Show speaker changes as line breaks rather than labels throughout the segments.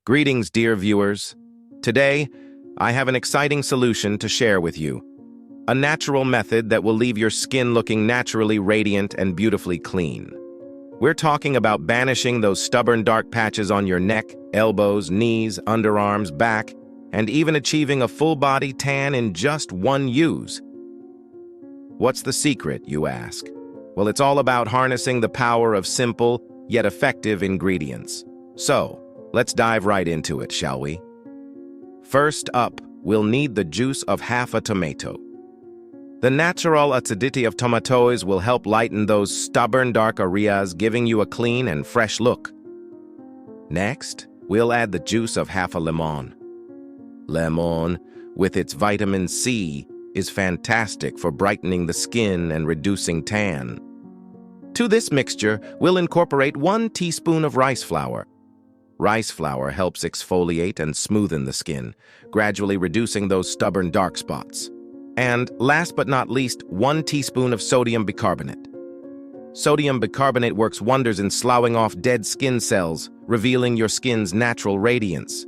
Greetings, dear viewers. Today, I have an exciting solution to share with you. A natural method that will leave your skin looking naturally radiant and beautifully clean. We're talking about banishing those stubborn dark patches on your neck, elbows, knees, underarms, back, and even achieving a full-body tan in just one use. What's the secret, you ask? Well, it's all about harnessing the power of simple, yet effective ingredients. So, let's dive right into it, shall we? First up, we'll need the juice of half a tomato. The natural acidity of tomatoes will help lighten those stubborn dark areas, giving you a clean and fresh look. Next, we'll add the juice of half a lemon. Lemon, with its vitamin C, is fantastic for brightening the skin and reducing tan. To this mixture, we'll incorporate 1 teaspoon of rice flour. Rice flour helps exfoliate and smoothen the skin, gradually reducing those stubborn dark spots. And last but not least, 1 teaspoon of sodium bicarbonate. Sodium bicarbonate works wonders in sloughing off dead skin cells, revealing your skin's natural radiance.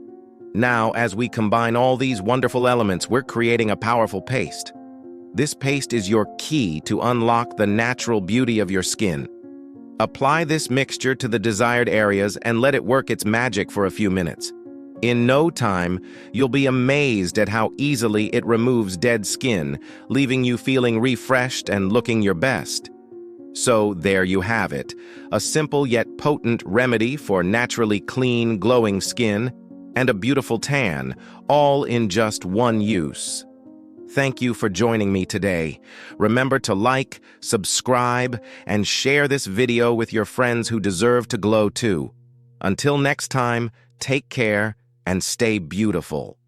Now, as we combine all these wonderful elements, we're creating a powerful paste. This paste is your key to unlock the natural beauty of your skin. Apply this mixture to the desired areas and let it work its magic for a few minutes. In no time, you'll be amazed at how easily it removes dead skin, leaving you feeling refreshed and looking your best. So there you have it, a simple yet potent remedy for naturally clean, glowing skin and a beautiful tan, all in just one use. Thank you for joining me today. Remember to like, subscribe, and share this video with your friends who deserve to glow too. Until next time, take care and stay beautiful.